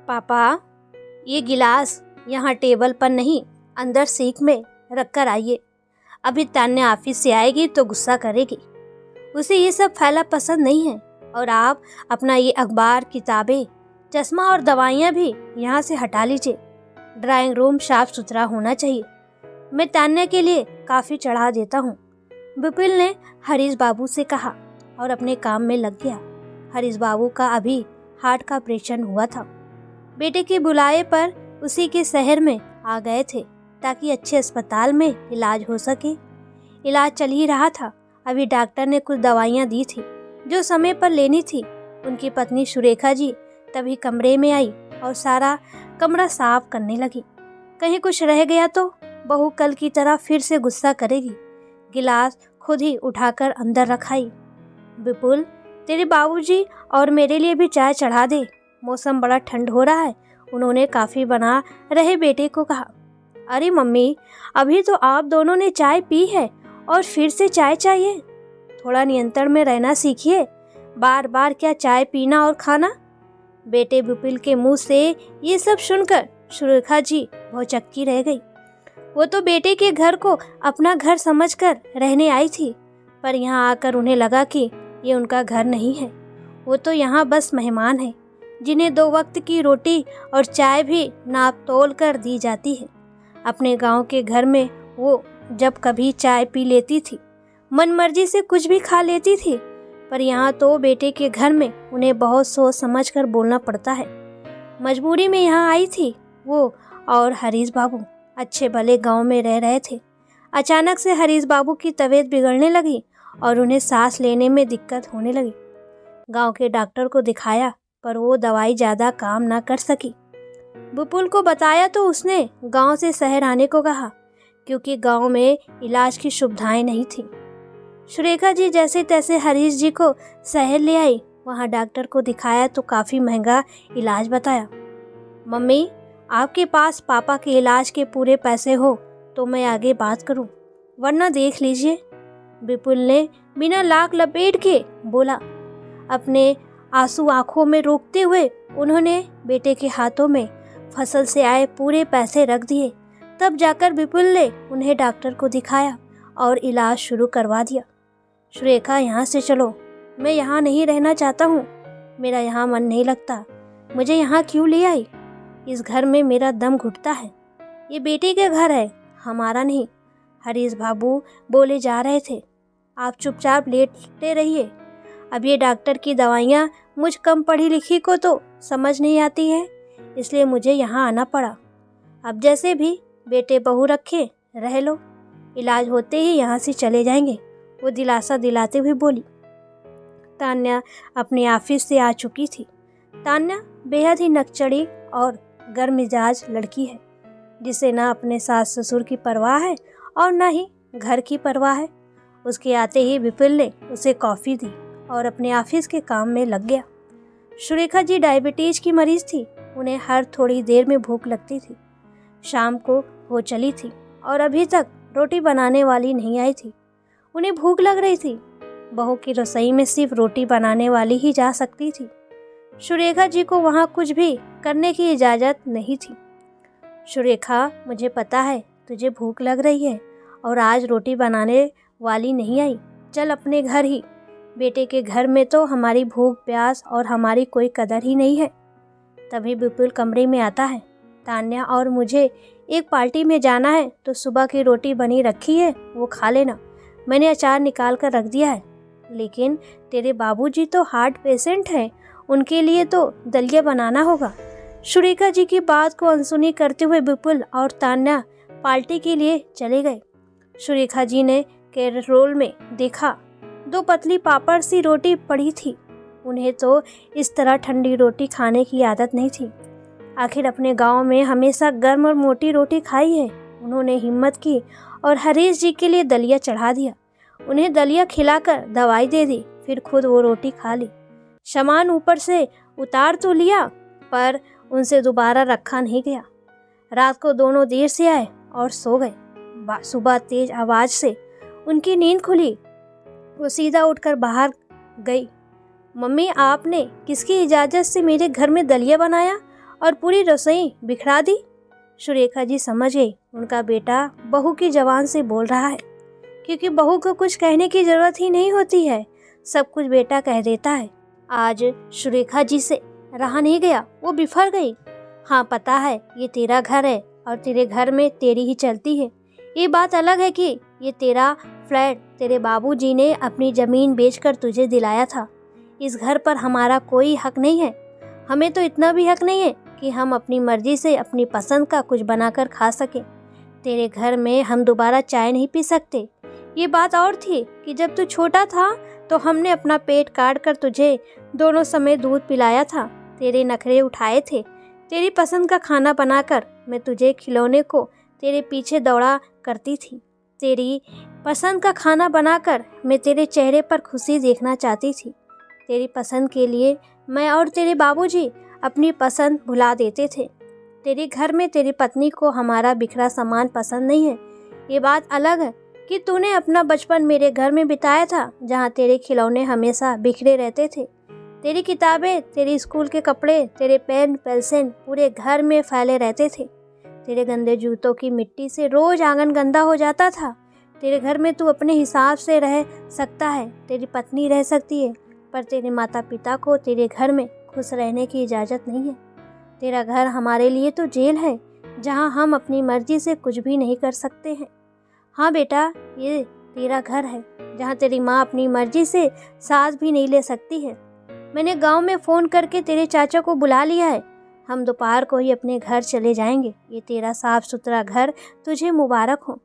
पापा, ये गिलास यहाँ टेबल पर नहीं, अंदर सीख में रख कर आइए। अभी तान्या ऑफिस से आएगी तो गुस्सा करेगी। उसे ये सब फैला पसंद नहीं है। और आप अपना ये अखबार, किताबें, चश्मा और दवाइयाँ भी यहाँ से हटा लीजिए। ड्राइंग रूम साफ सुथरा होना चाहिए। मैं तान्या के लिए काफ़ी चढ़ा देता हूँ। विपुल ने हरीश बाबू से कहा और अपने काम में लग गया। हरीश बाबू का अभी हार्ट का ऑपरेशन हुआ था। बेटे के बुलाए पर उसी के शहर में आ गए थे ताकि अच्छे अस्पताल में इलाज हो सके। इलाज चल ही रहा था। अभी डॉक्टर ने कुछ दवाइयाँ दी थी जो समय पर लेनी थी। उनकी पत्नी सुरेखा जी तभी कमरे में आई और सारा कमरा साफ करने लगी। कहीं कुछ रह गया तो बहू कल की तरह फिर से गुस्सा करेगी। गिलास खुद ही उठाकर अंदर रखाई। विपुल, तेरे बाबूजी और मेरे लिए भी चाय चढ़ा दे। मौसम बड़ा ठंड हो रहा है, उन्होंने काफ़ी बना रहे बेटे को कहा। अरे मम्मी, अभी तो आप दोनों ने चाय पी है और फिर से चाय चाहिए। थोड़ा नियंत्रण में रहना सीखिए। बार बार क्या चाय पीना और खाना। बेटे विपुल के मुंह से ये सब सुनकर सुरेखा जी भौचक्की रह गई। वो तो बेटे के घर को अपना घर समझकर रहने आई थी, पर यहाँ आकर उन्हें लगा कि ये उनका घर नहीं है। वो तो यहाँ बस मेहमान है जिन्हें 2 वक्त की रोटी और चाय भी नाप तोल कर दी जाती है। अपने गांव के घर में वो जब कभी चाय पी लेती थी, मनमर्जी से कुछ भी खा लेती थी, पर यहाँ तो बेटे के घर में उन्हें बहुत सोच समझ कर बोलना पड़ता है। मजबूरी में यहाँ आई थी वो और हरीश बाबू अच्छे भले गांव में रह रहे थे। अचानक से हरीश बाबू की तबीयत बिगड़ने लगी और उन्हें सांस लेने में दिक्कत होने लगी। गांव के डॉक्टर को दिखाया पर वो दवाई ज़्यादा काम ना कर सकी। विपुल को बताया तो उसने गांव से शहर आने को कहा क्योंकि गांव में इलाज की सुविधाएं नहीं थी। सुरेखा जी जैसे तैसे हरीश जी को शहर ले आई। वहाँ डॉक्टर को दिखाया तो काफ़ी महंगा इलाज बताया। मम्मी, आपके पास पापा के इलाज के पूरे पैसे हो तो मैं आगे बात करूं, वरना देख लीजिए। विपुल ने बिना लाख लपेट के बोला। अपने आंसू आंखों में रोकते हुए उन्होंने बेटे के हाथों में फसल से आए पूरे पैसे रख दिए। तब जाकर विपुल ने उन्हें डॉक्टर को दिखाया और इलाज शुरू करवा दिया। सुरेखा, यहाँ से चलो, मैं यहाँ नहीं रहना चाहता हूँ। मेरा यहाँ मन नहीं लगता। मुझे यहाँ क्यों ले आई? इस घर में मेरा दम घुटता है। ये बेटे का घर है, हमारा नहीं। हरीश बाबू बोले जा रहे थे। आप चुपचाप लेटे रहिए। अब ये डॉक्टर की दवाइयाँ मुझ कम पढ़ी लिखी को तो समझ नहीं आती है, इसलिए मुझे यहाँ आना पड़ा। अब जैसे भी बेटे बहू रखे रह लो, इलाज होते ही यहाँ से चले जाएंगे, वो दिलासा दिलाते हुए बोली। तान्या अपने ऑफिस से आ चुकी थी। तान्या बेहद ही नकचड़ी और गर्म मिजाज लड़की है जिसे ना अपने सास ससुर की परवाह है और ना ही घर की परवाह है। उसके आते ही विपुल ने उसे कॉफ़ी दी और अपने ऑफिस के काम में लग गया। सुरेखा जी डायबिटीज की मरीज थी। उन्हें हर थोड़ी देर में भूख लगती थी। शाम को हो चली थी और अभी तक रोटी बनाने वाली नहीं आई थी। उन्हें भूख लग रही थी। बहू की रसोई में सिर्फ रोटी बनाने वाली ही जा सकती थी। सुरेखा जी को वहाँ कुछ भी करने की इजाज़त नहीं थी। सुरेखा, मुझे पता है तुझे भूख लग रही है और आज रोटी बनाने वाली नहीं आई। चल अपने घर ही। बेटे के घर में तो हमारी भूख प्यास और हमारी कोई कदर ही नहीं है। तभी विपुल कमरे में आता है। तान्या और मुझे एक पार्टी में जाना है तो सुबह की रोटी बनी रखी है, वो खा लेना। मैंने अचार निकाल कर रख दिया है। लेकिन तेरे बाबूजी तो हार्ट पेशेंट हैं, उनके लिए तो दलिया बनाना होगा। सुरेखा जी की बात को अनसुनी करते हुए विपुल और तान्या पार्टी के लिए चले गए। सुरेखा जी ने कैसरोल में देखा 2 पतली पापड़ सी रोटी पड़ी थी। उन्हें तो इस तरह ठंडी रोटी खाने की आदत नहीं थी। आखिर अपने गांव में हमेशा गर्म और मोटी रोटी खाई है। उन्होंने हिम्मत की और हरीश जी के लिए दलिया चढ़ा दिया। उन्हें दलिया खिलाकर दवाई दे दी, फिर खुद वो रोटी खा ली। सामान ऊपर से उतार तो लिया पर उनसे दोबारा रखा नहीं गया। रात को दोनों देर से आए और सो गए। सुबह तेज आवाज़ से उनकी नींद खुली। वो सीधा उठकर बाहर गई। मम्मी, आपने किसकी इजाज़त से मेरे घर में दलिया बनाया और पूरी रसोई बिखरा दी। सुरेखा जी समझ गई उनका बेटा बहू की जबान से बोल रहा है, क्योंकि बहू को कुछ कहने की जरूरत ही नहीं होती है, सब कुछ बेटा कह देता है। आज सुरेखा जी से रहा नहीं गया, वो बिफर गई। हाँ पता है ये तेरा घर है और तेरे घर में तेरी ही चलती है। ये बात अलग है कि ये तेरा फ्लैट तेरे बाबूजी ने अपनी ज़मीन बेचकर तुझे दिलाया था। इस घर पर हमारा कोई हक नहीं है। हमें तो इतना भी हक नहीं है कि हम अपनी मर्जी से अपनी पसंद का कुछ बनाकर खा सकें। तेरे घर में हम दोबारा चाय नहीं पी सकते। ये बात और थी कि जब तू छोटा था तो हमने अपना पेट काट कर तुझे दोनों समय दूध पिलाया था, तेरे नखरे उठाए थे। तेरी पसंद का खाना बनाकर मैं तुझे खिलौने को तेरे पीछे दौड़ा करती थी। तेरी पसंद का खाना बनाकर मैं तेरे चेहरे पर खुशी देखना चाहती थी। तेरी पसंद के लिए मैं और तेरे बाबूजी अपनी पसंद भुला देते थे। तेरे घर में तेरी पत्नी को हमारा बिखरा सामान पसंद नहीं है। ये बात अलग है कि तूने अपना बचपन मेरे घर में बिताया था, जहाँ तेरे खिलौने हमेशा बिखरे रहते थे। तेरी किताबें, तेरी स्कूल के कपड़े, तेरे पेन पेंसिल पूरे घर में फैले रहते थे। तेरे गंदे जूतों की मिट्टी से रोज आंगन गंदा हो जाता था। तेरे घर में तू अपने हिसाब से रह सकता है, तेरी पत्नी रह सकती है, पर तेरे माता पिता को तेरे घर में खुश रहने की इजाज़त नहीं है। तेरा घर हमारे लिए तो जेल है, जहाँ हम अपनी मर्जी से कुछ भी नहीं कर सकते हैं। हाँ बेटा, ये तेरा घर है जहाँ तेरी माँ अपनी मर्जी से सांस भी नहीं ले सकती है। मैंने गांव में फ़ोन करके तेरे चाचा को बुला लिया है। हम दोपहर को ही अपने घर चले जाएंगे। ये तेरा साफ सुथरा घर तुझे मुबारक हो।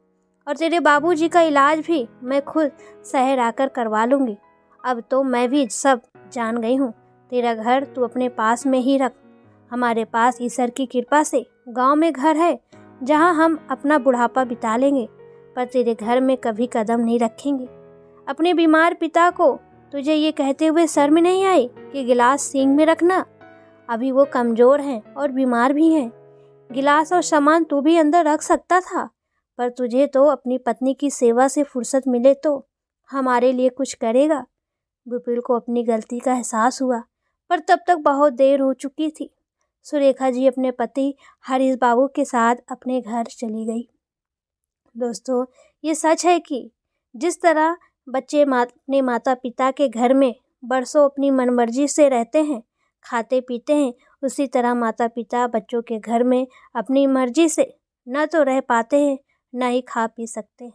और तेरे बाबूजी का इलाज भी मैं खुद शहर आकर करवा लूँगी। अब तो मैं भी सब जान गई हूँ। तेरा घर तू अपने पास में ही रख। हमारे पास ईश्वर की कृपा से गांव में घर है जहां हम अपना बुढ़ापा बिता लेंगे, पर तेरे घर में कभी कदम नहीं रखेंगे। अपने बीमार पिता को तुझे ये कहते हुए शर्म नहीं आई कि गिलास सींग में रखना? अभी वो कमज़ोर हैं और बीमार भी हैं। गिलास और सामान तू भी अंदर रख सकता था, पर तुझे तो अपनी पत्नी की सेवा से फुर्सत मिले तो हमारे लिए कुछ करेगा। विपुल को अपनी गलती का एहसास हुआ, पर तब तक बहुत देर हो चुकी थी। सुरेखा जी अपने पति हरीश बाबू के साथ अपने घर चली गई। दोस्तों, ये सच है कि जिस तरह बच्चे अपने माता पिता के घर में बरसों अपनी मनमर्जी से रहते हैं, खाते पीते हैं, उसी तरह माता पिता बच्चों के घर में अपनी मर्जी से न तो रह पाते हैं, न ही खा पी सकते हैं।